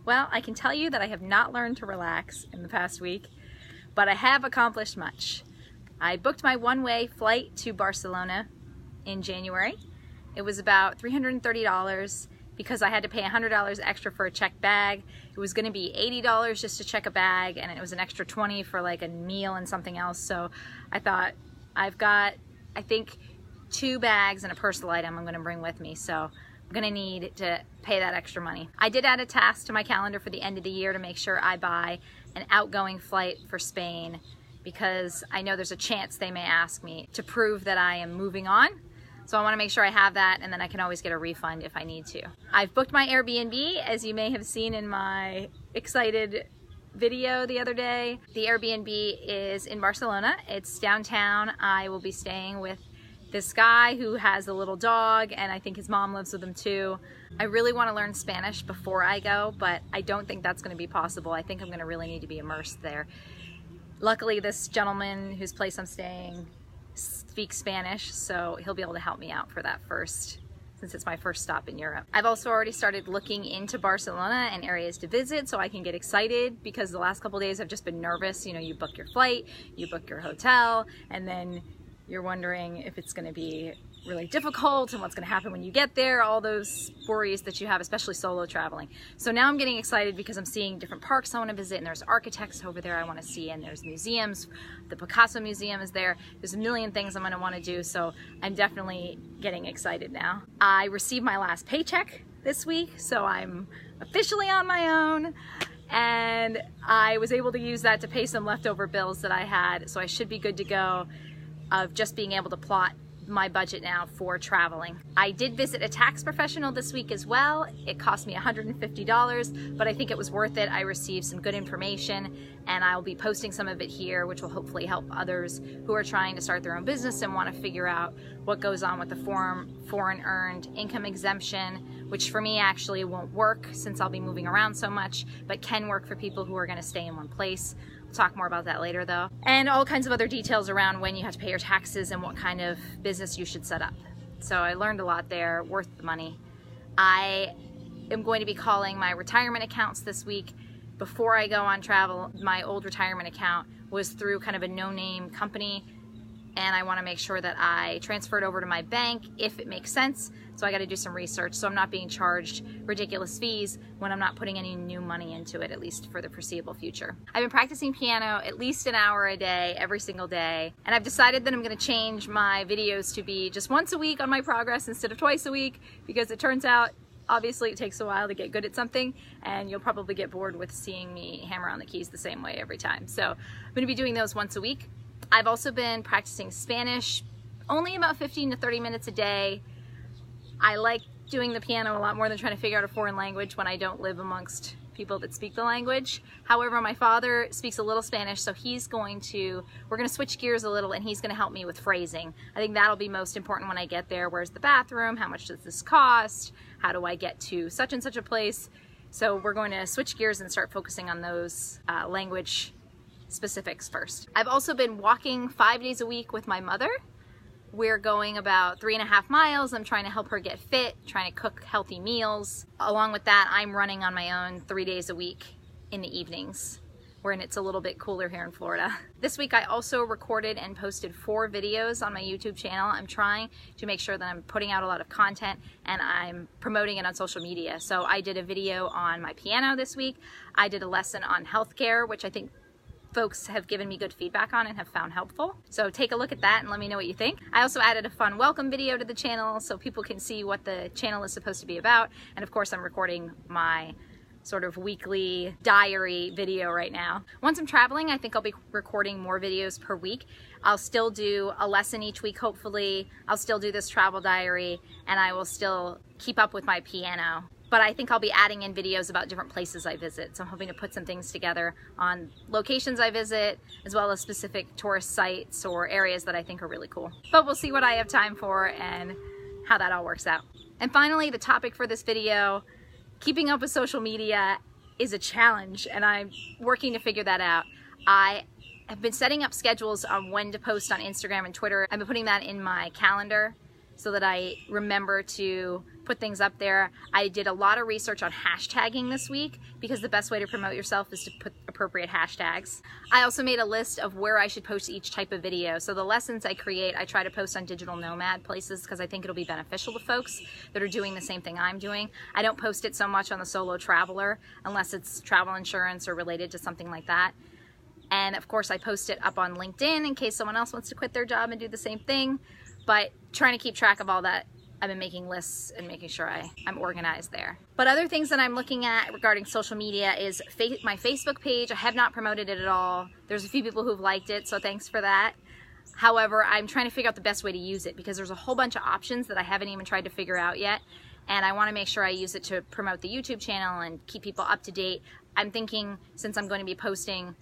Well, I can tell you that I have not learned to relax in the past week, but I have accomplished much. I booked my one-way flight to Barcelona in January. It was about $330 because I had to pay $100 extra for a checked bag. It was going to be $80 just to check a bag, and it was an extra $20 for like a meal and something else. So I thought, I've got, I think, 2 bags and a personal item I'm going to bring with me. So I'm going to need to pay that extra money. I did add a task to my calendar for the end of the year to make sure I buy an outgoing flight for Spain, because I know there's a chance they may ask me to prove that I am moving on. So I want to make sure I have that, and then I can always get a refund if I need to. I've booked my Airbnb, as you may have seen in my excited video the other day. The Airbnb is in Barcelona. It's downtown. I will be staying with this guy who has a little dog, and I think his mom lives with him too. I really want to learn Spanish before I go, but I don't think that's going to be possible. I think I'm going to really need to be immersed there. Luckily, this gentleman whose place I'm staying speaks Spanish, so he'll be able to help me out for that first, since it's my first stop in Europe. I've also already started looking into Barcelona and areas to visit so I can get excited, because the last couple of days I've just been nervous. You know, you book your flight, you book your hotel, and then you're wondering if it's going to be really difficult and what's going to happen when you get there, all those worries that you have, especially solo traveling. So now I'm getting excited because I'm seeing different parks I want to visit, and there's architects over there I want to see, and there's museums. The Picasso Museum is there. There's a million things I'm going to want to do, so I'm definitely getting excited now. I received my last paycheck this week, so I'm officially on my own, and I was able to use that to pay some leftover bills that I had, so I should be good to go of just being able to plot my budget now for traveling. I did visit a tax professional this week as well. It cost me $150, but I think it was worth it. I received some good information, and I'll be posting some of it here, which will hopefully help others who are trying to start their own business and want to figure out what goes on with the foreign earned income exemption, which for me actually won't work since I'll be moving around so much, but can work for people who are going to stay in one place. We'll talk more about that later though. And all kinds of other details around when you have to pay your taxes and what kind of business you should set up. So I learned a lot there, worth the money. I am going to be calling my retirement accounts this week. Before I go on travel, my old retirement account was through kind of a no-name company, and I want to make sure that I transfer it over to my bank if it makes sense. So I got to do some research, so I'm not being charged ridiculous fees when I'm not putting any new money into it, at least for the foreseeable future. I've been practicing piano at least an hour a day, every single day, and I've decided that I'm going to change my videos to be just once a week on my progress instead of twice a week, because it turns out obviously it takes a while to get good at something, and you'll probably get bored with seeing me hammer on the keys the same way every time. So I'm going to be doing those once a week. I've also been practicing Spanish, only about 15 to 30 minutes a day. I like doing the piano a lot more than trying to figure out a foreign language when I don't live amongst people that speak the language. However, my father speaks a little Spanish, so we're going to switch gears a little, and he's going to help me with phrasing. I think that'll be most important when I get there. Where's the bathroom? How much does this cost? How do I get to such and such a place? So we're going to switch gears and start focusing on those language specifics first. I've also been walking 5 days a week with my mother. We're going about 3.5 miles. I'm trying to help her get fit, trying to cook healthy meals. Along with that, I'm running on my own 3 days a week in the evenings, when it's a little bit cooler here in Florida. This week I also recorded and posted 4 videos on my YouTube channel. I'm trying to make sure that I'm putting out a lot of content and I'm promoting it on social media. So I did a video on my piano this week. I did a lesson on healthcare, which I think folks have given me good feedback on and have found helpful. So take a look at that and let me know what you think. I also added a fun welcome video to the channel so people can see what the channel is supposed to be about. And of course I'm recording my sort of weekly diary video right now. Once I'm traveling, I think I'll be recording more videos per week. I'll still do a lesson each week, hopefully. I'll still do this travel diary, and I will still keep up with my piano. But I think I'll be adding in videos about different places I visit. So I'm hoping to put some things together on locations I visit, as well as specific tourist sites or areas that I think are really cool. But we'll see what I have time for and how that all works out. And finally, the topic for this video, keeping up with social media is a challenge, and I'm working to figure that out. I have been setting up schedules on when to post on Instagram and Twitter. I've been putting that in my calendar so that I remember to put things up there. I did a lot of research on hashtagging this week because the best way to promote yourself is to put appropriate hashtags. I also made a list of where I should post each type of video. So the lessons I create, I try to post on digital nomad places because I think it'll be beneficial to folks that are doing the same thing I'm doing. I don't post it so much on the solo traveler unless it's travel insurance or related to something like that. And of course I post it up on LinkedIn in case someone else wants to quit their job and do the same thing. But trying to keep track of all that, I've been making lists and making sure I'm organized there. But other things that I'm looking at regarding social media is my Facebook page. I have not promoted it at all. There's a few people who've liked it, so thanks for that. However, I'm trying to figure out the best way to use it because there's a whole bunch of options that I haven't even tried to figure out yet. And I want to make sure I use it to promote the YouTube channel and keep people up to date. I'm thinking, since I'm going to be posting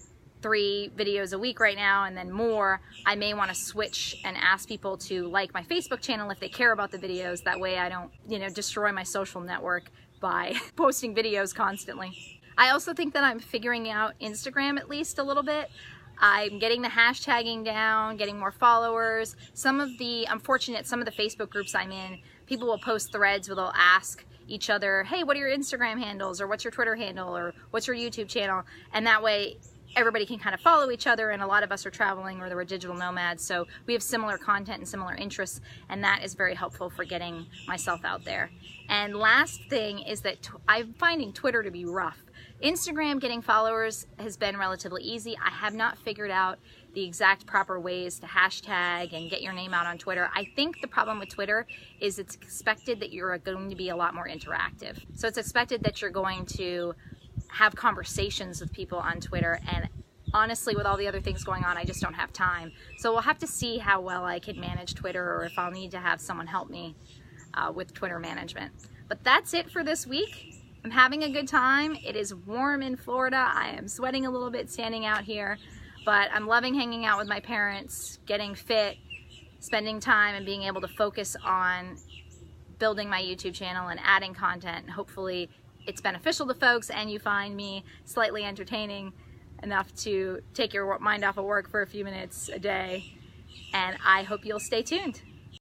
3 videos a week right now and then more, I may want to switch and ask people to like my Facebook channel if they care about the videos. That way I don't, destroy my social network by posting videos constantly. I also think that I'm figuring out Instagram at least a little bit. I'm getting the hashtagging down, getting more followers. I'm fortunate, some of the Facebook groups I'm in, people will post threads where they'll ask each other, hey, what are your Instagram handles, or what's your Twitter handle, or what's your YouTube channel? And that way everybody can kind of follow each other, and a lot of us are traveling or we're digital nomads, so we have similar content and similar interests, and that is very helpful for getting myself out there. And last thing is that I'm finding Twitter to be rough. Instagram, getting followers has been relatively easy. I have not figured out the exact proper ways to hashtag and get your name out on Twitter. I think the problem with Twitter is it's expected that you're going to be a lot more interactive. So it's expected that you're going to have conversations with people on Twitter, and honestly, with all the other things going on, I just don't have time. So we'll have to see how well I can manage Twitter, or if I'll need to have someone help me with Twitter management. But that's it for this week. I'm having a good time. It is warm in Florida. I am sweating a little bit standing out here, but I'm loving hanging out with my parents, getting fit, spending time, and being able to focus on building my YouTube channel and adding content. Hopefully it's beneficial to folks and you find me slightly entertaining enough to take your mind off of work for a few minutes a day. And I hope you'll stay tuned.